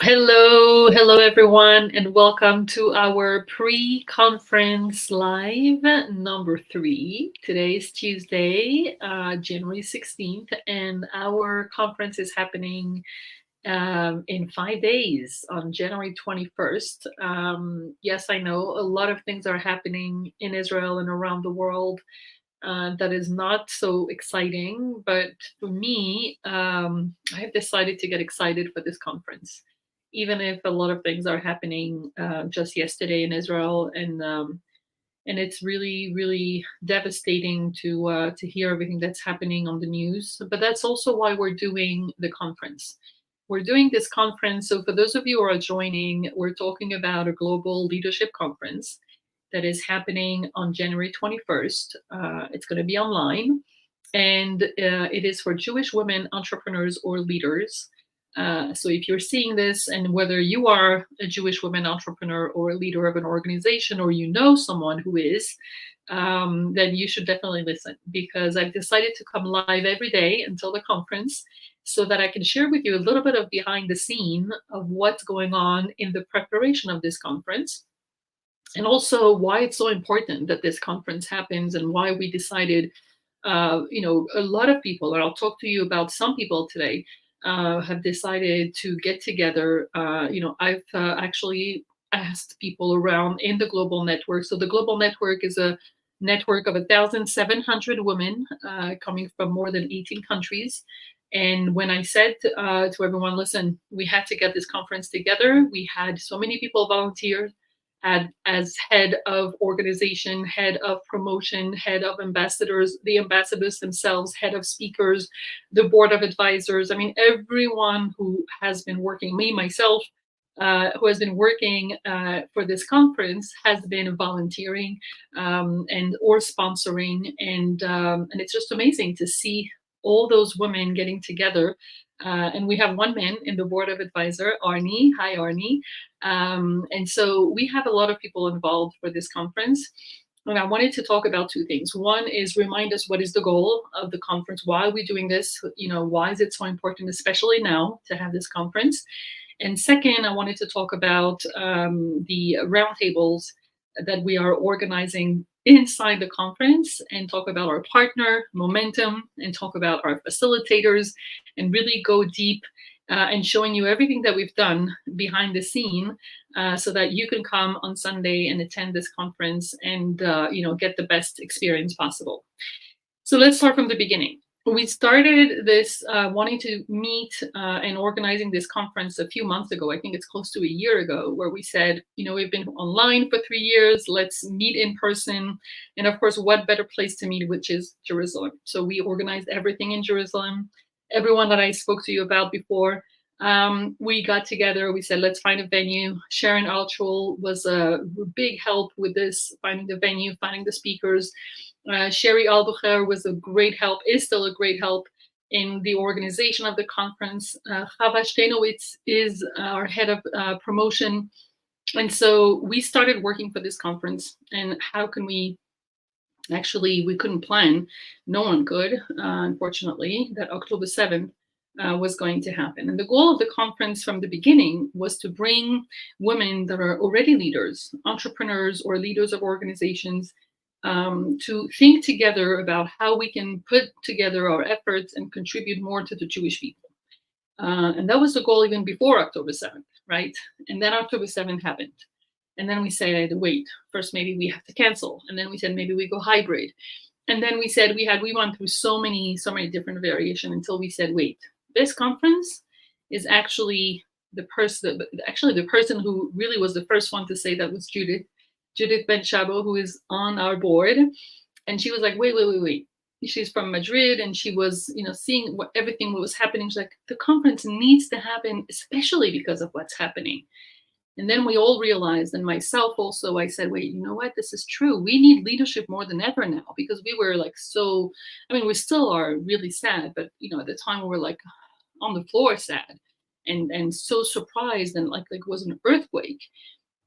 Hello everyone, and welcome to our pre-conference live number 3. Today is Tuesday, January 16th, and our conference is happening in 5 days on January 21st. Yes, I know a lot of things are happening in Israel and around the world. That is not so exciting, but for me, I have decided to get excited for this conference, even if a lot of things are happening just yesterday in Israel, and it's really devastating to hear everything that's happening on the news. But that's also why we're doing the conference. We're doing this conference. So for those of you who are joining, we're talking about a global leadership conference that is happening on January 21st. It's going to be online, and it is for Jewish women entrepreneurs or leaders. So if you're seeing this, and whether you are a Jewish woman entrepreneur or a leader of an organization, or you know someone who is, then you should definitely listen, because I've decided to come live every day until the conference so that I can share with you a little bit of behind the scene of what's going on in the preparation of this conference, and also why it's so important that this conference happens, and why we decided, a lot of people, and I'll talk to you about some people today, have decided to get together. I've actually asked people around in the global network. So the global network is a network of 1,700 women coming from more than 18 countries. And when I said to everyone, listen, we had to get this conference together, we had so many people volunteer as head of organization, head of promotion, head of ambassadors, the ambassadors themselves, head of speakers, the board of advisors. I mean, everyone who has been working, me, myself, who has been working for this conference has been volunteering and or sponsoring, and it's just amazing to see all those women getting together. And we have one man in the board of advisor, Arnie. Hi, Arnie. And so we have a lot of people involved for this conference. And I wanted to talk about two things. One is remind us what is the goal of the conference, why are we doing this? Why is it so important, especially now, to have this conference? And second, I wanted to talk about the roundtables that we are organizing inside the conference, and talk about our partner, Momentum, and talk about our facilitators, and really go deep and showing you everything that we've done behind the scene, so that you can come on Sunday and attend this conference and get the best experience possible. So let's start from the beginning. We started this wanting to meet and organizing this conference a few months ago. I think it's close to a year ago, where we said, we've been online for 3 years, let's meet in person. And of course, what better place to meet, which is Jerusalem. So we organized everything in Jerusalem. Everyone that I spoke to you about before, we got together, we said, let's find a venue. Sharon Altrol was a big help with this, finding the venue, finding the speakers. Sherry Albucher was a great help, is still a great help in the organization of the conference. Chava Shtenowitz is our head of promotion. And so we started working for this conference. And how can we we couldn't plan, no one could, unfortunately, that October 7th was going to happen. And the goal of the conference from the beginning was to bring women that are already leaders, entrepreneurs, or leaders of organizations, to think together about how we can put together our efforts and contribute more to the Jewish people. And that was the goal even before October 7th, right? And then October 7th happened. And then we said, wait, first maybe we have to cancel. And then we said, maybe we go hybrid. And then we said, we went through so many different variations until we said, wait, this conference is actually the person who really was the first one to say that was Judith Ben Shabo, who is on our board. And she was like, wait. She's from Madrid, and she was, seeing everything what was happening. She's like, the conference needs to happen, especially because of what's happening. And then we all realized, and myself also, I said, wait, you know what? This is true. We need leadership more than ever now, because we were like we still are really sad, but, at the time we were like on the floor sad and so surprised, and like it was an earthquake.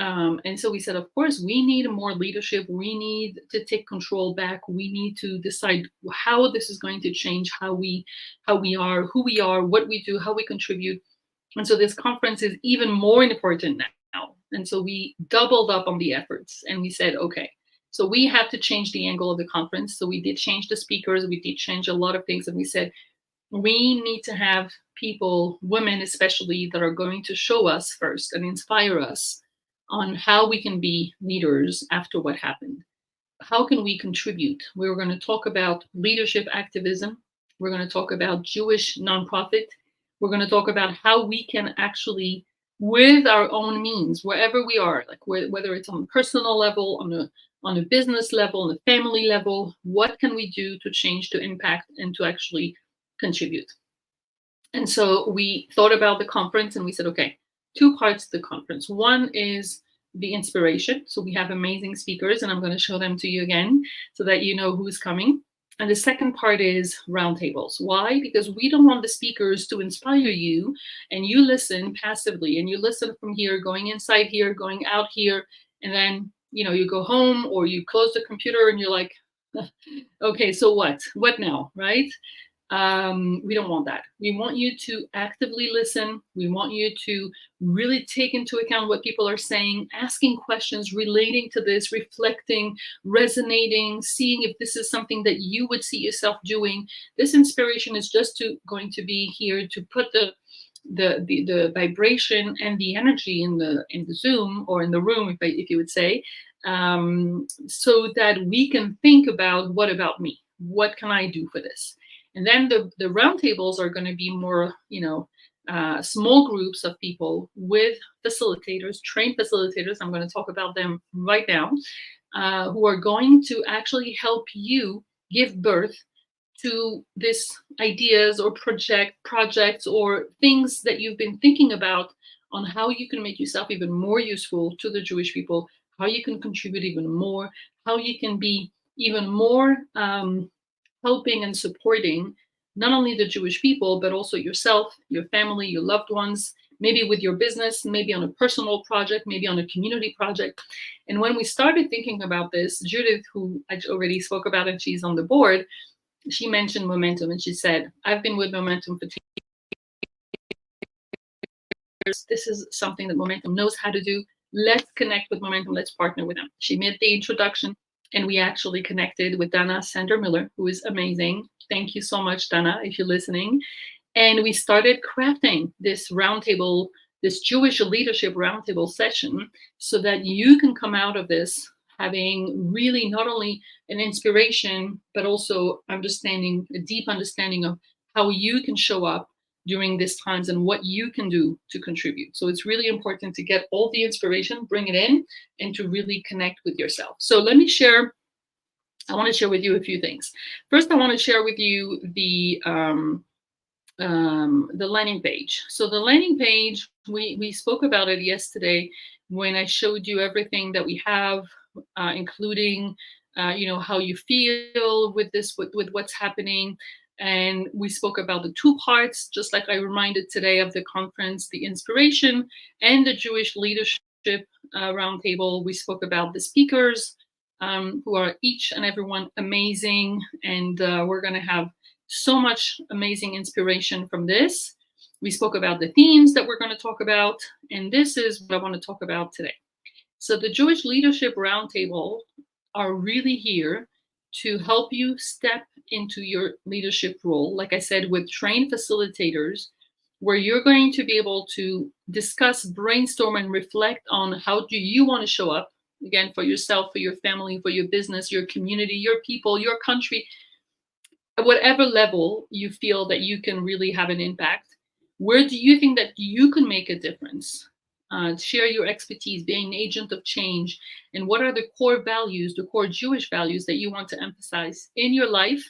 And so we said, of course, we need more leadership. We need to take control back. We need to decide how this is going to change how we are, who we are, what we do, how we contribute. And so this conference is even more important now. And so we doubled up on the efforts and we said, okay, so we have to change the angle of the conference. So we did change the speakers, we did change a lot of things. And we said, we need to have people, women especially, that are going to show us first and inspire us on how we can be leaders after what happened. How can we contribute? We're going to talk about leadership activism. We're going to talk about Jewish nonprofit. We're going to talk about how we can actually, with our own means, wherever we are, like whether it's on a personal level, on a business level, on a family level, what can we do to change, to impact, and to actually contribute? And so we thought about the conference and we said, okay, two parts to the conference. One is the inspiration. So we have amazing speakers, and I'm going to show them to you again so that you know who's coming. And the second part is roundtables. Why? Because we don't want the speakers to inspire you and you listen passively and you listen from here, going inside here, going out here, and then you go home or you close the computer and you're like, okay, so what? What now, right? We don't want that. We want you to actively listen. We want you to really take into account what people are saying, asking questions relating to this, reflecting, resonating, seeing if this is something that you would see yourself doing. This inspiration is just going to be here to put the vibration and the energy in the Zoom or in the room, if you would say, so that we can think about, what about me? What can I do for this? And then the roundtables are going to be more, small groups of people with facilitators, trained facilitators. I'm going to talk about them right now, who are going to actually help you give birth to this ideas or projects or things that you've been thinking about on how you can make yourself even more useful to the Jewish people, how you can contribute even more, how you can be even more helping and supporting not only the Jewish people, but also yourself, your family, your loved ones, maybe with your business, maybe on a personal project, maybe on a community project. And when we started thinking about this, Judith, who I already spoke about, and she's on the board, she mentioned Momentum, and she said, I've been with Momentum for 10 years. This is something that Momentum knows how to do. Let's connect with Momentum. Let's partner with them. She made the introduction, and we actually connected with Dana Sander-Miller, who is amazing. Thank you so much, Dana, if you're listening. And we started crafting this roundtable, this Jewish leadership roundtable session, so that you can come out of this having really not only an inspiration, but also understanding, a deep understanding of how you can show up during these times and what you can do to contribute. So it's really important to get all the inspiration, bring it in, and to really connect with yourself. So let me share, I want to share with you a few things. First, I want to share with you the landing page. So the landing page, we spoke about it yesterday when I showed you everything that we have, including how you feel with this, with what's happening. And we spoke about the two parts, just like I reminded today of the conference, the inspiration and the Jewish leadership roundtable. We spoke about the speakers, who are each and everyone amazing. And we're going to have so much amazing inspiration from this. We spoke about the themes that we're going to talk about, and this is what I want to talk about today. So the Jewish Leadership Roundtable are really here to help you step into your leadership role, like I said, with trained facilitators, where you're going to be able to discuss, brainstorm, and reflect on how do you want to show up, again, for yourself, for your family, for your business, your community, your people, your country, at whatever level you feel that you can really have an impact. Where do you think that you can make a difference? Share your expertise, being an agent of change, and what are the core values, the core Jewish values that you want to emphasize in your life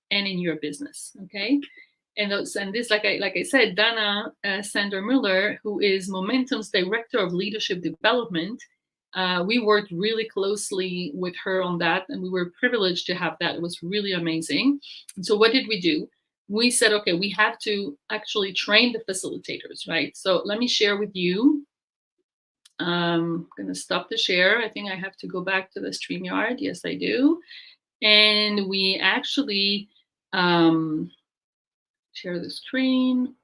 and in your business. Okay, and this, like I said, Dana Sander-Miller, who is Momentum's Director of Leadership Development. We worked really closely with her on that, and we were privileged to have that. It was really amazing. And so what did we do? We said, okay, we have to actually train the facilitators, right? So let me share with you. I'm going to stop the share. I think I have to go back to the StreamYard. Yes, I do. And we actually share the screen.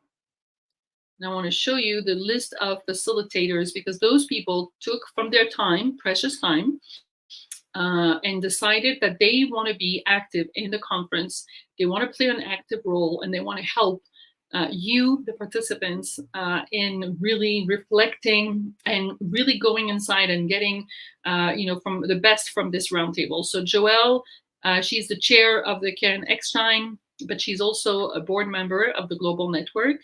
And I want to show you the list of facilitators because those people took from their time, precious time, and decided that they want to be active in the conference. They want to play an active role and they want to help you, the participants, in really reflecting and really going inside and getting, from the best from this roundtable. So Joelle, she's the chair of the Karen Eckstein, but she's also a board member of the Global Network.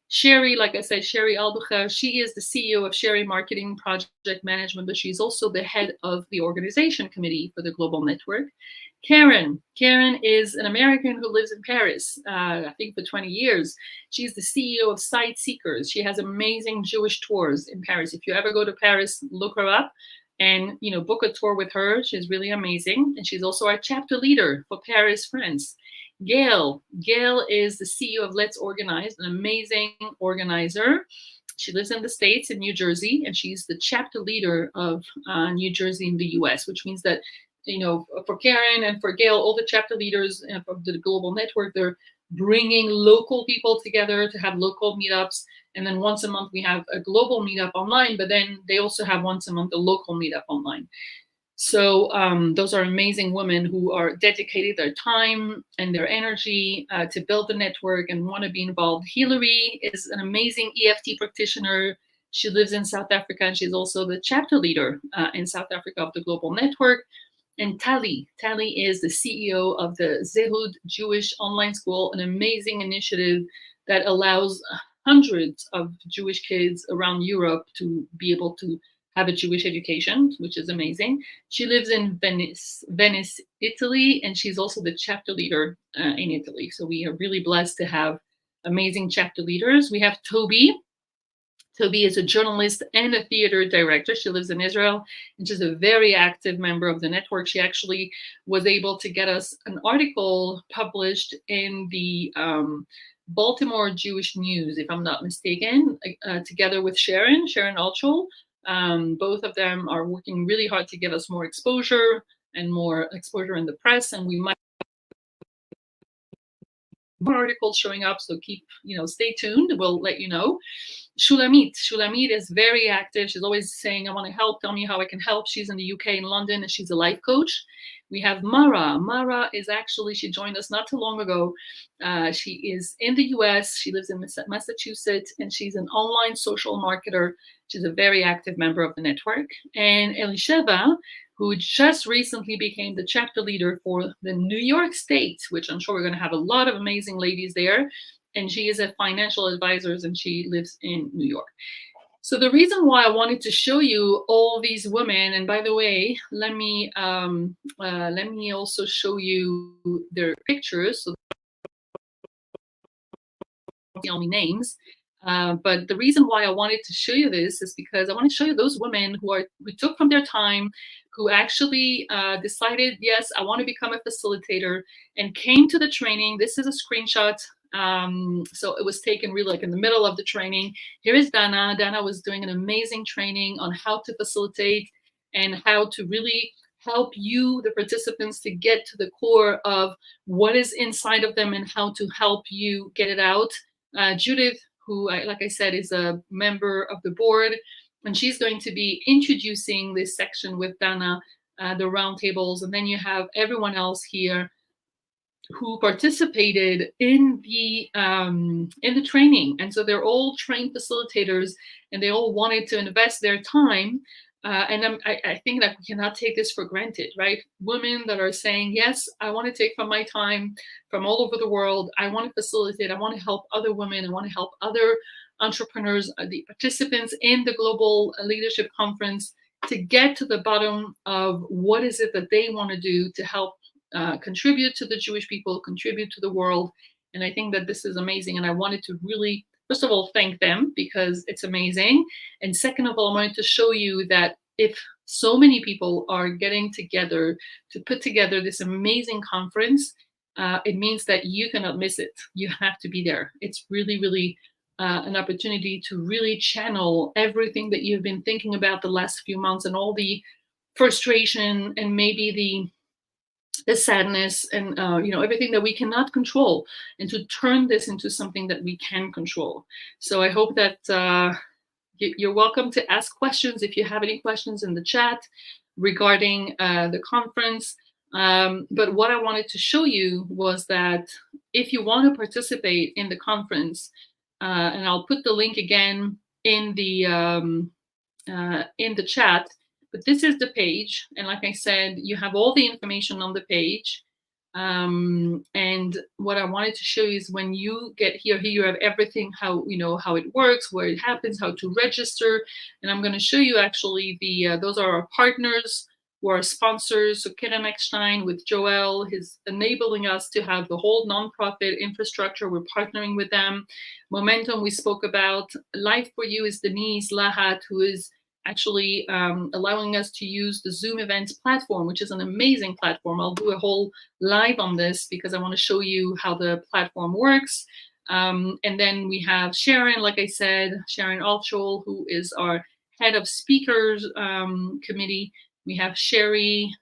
Sherry, like I said, Sherry Albucher, she is the CEO of Sherry Marketing Project Management, but she's also the head of the organization committee for the Global Network. Karen is an American who lives in Paris, I think for 20 years. She's the CEO of Site Seekers. She has amazing Jewish tours in Paris. If you ever go to Paris, look her up and book a tour with her. She's really amazing. And she's also our chapter leader for Paris, France. Gail is the CEO of Let's Organize, an amazing organizer. She lives in the States, in New Jersey, and she's the chapter leader of New Jersey in the US, which means that, for Karen and for Gail, all the chapter leaders of the Global Network, they're bringing local people together to have local meetups. And then once a month, we have a global meetup online, but then they also have once a month a local meetup online. So those are amazing women who are dedicated their time and their energy to build the network and want to be involved. Hillary is an amazing EFT practitioner. She lives in South Africa and she's also the chapter leader in South Africa of the Global Network. And Tali is the CEO of the Zehud Jewish Online School, an amazing initiative that allows hundreds of Jewish kids around Europe to be able to have a Jewish education, which is amazing. She lives in Venice, Italy, and she's also the chapter leader in Italy. So we are really blessed to have amazing chapter leaders. We have Toby. Toby is a journalist and a theater director. She lives in Israel, and she's a very active member of the network. She actually was able to get us an article published in the Baltimore Jewish News, if I'm not mistaken, together with Sharon Altschul. Both of them are working really hard to get us more exposure and more exposure in the press, and we might more articles showing up, so stay tuned. We'll let you know. Shulamit is very active. She's always saying, I want to help, tell me how I can help. She's in the UK, in London, and she's a life coach. We have Mara is actually, she joined us not too long ago. She is in the US, she lives in Massachusetts, and she's an online social marketer. She's a very active member of the network. And Elisheva, who just recently became the chapter leader for the New York State, which I'm sure we're going to have a lot of amazing ladies there. And she is a financial advisor and she lives in New York. So the reason why I wanted to show you all these women, and by the way, let me also show you their pictures. So the only names. But the reason why I wanted to show you this is because I want to show you those women who took from their time, who actually decided, yes, I want to become a facilitator, and came to the training. This is a screenshot. So it was taken really like in the middle of the training. Here is Dana. Dana was doing an amazing training on how to facilitate and how to really help you, the participants, to get to the core of what is inside of them and how to help you get it out. Judith, who, like I said, is a member of the board, and she's going to be introducing this section with Dana, the roundtables, and then you have everyone else here who participated in the training, and so they're all trained facilitators, and they all wanted to invest their time. And I think that we cannot take this for granted, right? Women that are saying, yes, I want to take from my time from all over the world. I want to facilitate. I want to help other women. I want to help other entrepreneurs, the participants in the Global Leadership Conference, to get to the bottom of what is it that they want to do to help contribute to the Jewish people, contribute to the world. And I think that this is amazing. And I wanted to really, first of all, thank them because it's amazing. And second of all, I wanted to show you that if so many people are getting together to put together this amazing conference, it means that you cannot miss it. You have to be there. It's really, really an opportunity to really channel everything that you've been thinking about the last few months and all the frustration and maybe the the sadness and everything that we cannot control, and to turn this into something that we can control. So I hope that you're welcome to ask questions if you have any questions in the chat regarding the conference. But what I wanted to show you was that if you want to participate in the conference, and I'll put the link again in the chat, but this is the page. And like I said, you have all the information on the page. And what I wanted to show you is when you get here you have everything, how it works, where it happens, how to register. And I'm going to show you actually those are our partners who are sponsors. So Keren Eckstein with Joel is enabling us to have the whole nonprofit infrastructure. We're partnering with them. Momentum, we spoke about. Life for You is Denise Lahat, who is actually allowing us to use the Zoom events platform, which is an amazing platform. I'll do a whole live on this because I want to show you how the platform works. And then we have Sharon, like I said, Sharon Altschul, who is our head of speakers committee. We have Sherry,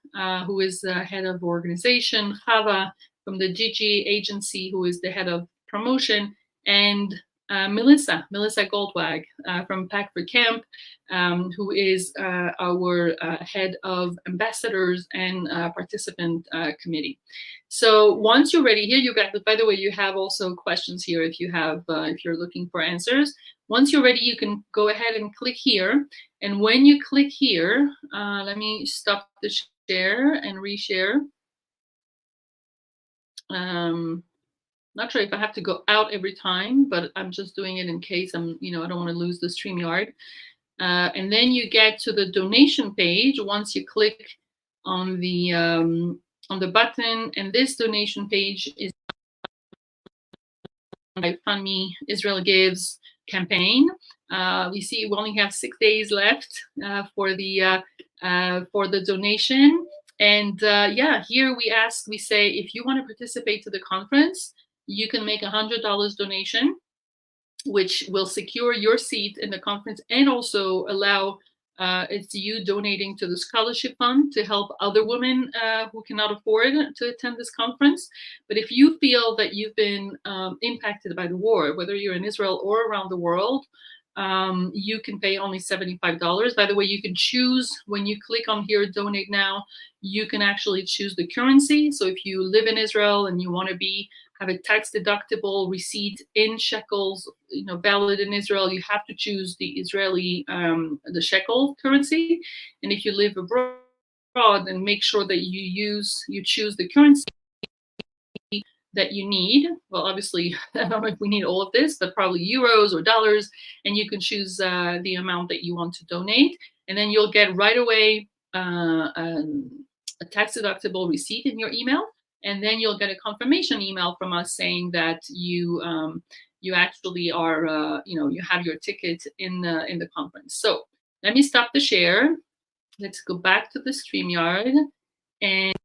who is the head of organization, Chava from the Gigi agency, who is the head of promotion, and Melissa Goldwag from Pack for Camp, who is our head of ambassadors and participant committee. So once you're ready, here you got, by the way, you have also questions here if you have, if you're looking for answers. Once you're ready, you can go ahead and click here. And when you click here, let me stop the share and reshare. Not sure if I have to go out every time, but I'm just doing it in case I don't want to lose the StreamYard. And then you get to the donation page once you click on the button, and this donation page is by Fund Me Israel Gives campaign. We see we only have 6 days left for the donation. And here we say, if you want to participate to the conference, you can make $100 donation, which will secure your seat in the conference and also allow it's you donating to the scholarship fund to help other women who cannot afford to attend this conference. But if you feel that you've been impacted by the war, whether you're in Israel or around the world, you can pay only $75. By the way, you can choose when you click on here, donate now, you can actually choose the currency. So if you live in Israel and you want to have a tax deductible receipt in shekels, valid in Israel, you have to choose the Israeli, the shekel currency. And if you live abroad, then make sure that you choose the currency that you need. Well, obviously, I don't know if we need all of this, but probably euros or dollars, and you can choose the amount that you want to donate. And then you'll get right away a tax deductible receipt in your email. And then you'll get a confirmation email from us saying that you actually are, you have your ticket in the conference. So let me stop the share. Let's go back to the StreamYard, and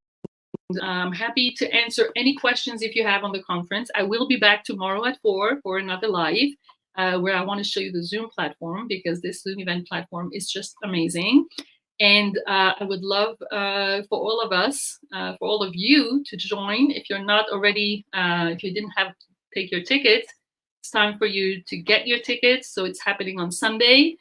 I'm happy to answer any questions if you have on the conference. I will be back tomorrow at 4 for another live where I want to show you the Zoom platform, because this Zoom event platform is just amazing. And I would love for all of us, for all of you to join. If you're not already, if you didn't take your tickets, it's time for you to get your tickets. So it's happening on Sunday.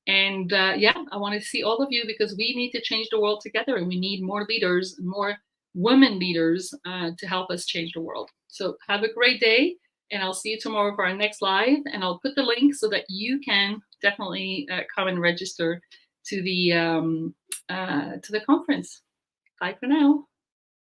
And I want to see all of you, because we need to change the world together, and we need more leaders, more women leaders to help us change the world. So have a great day, and I'll see you tomorrow for our next live. And I'll put the link so that you can definitely come and register to the conference. Bye for now.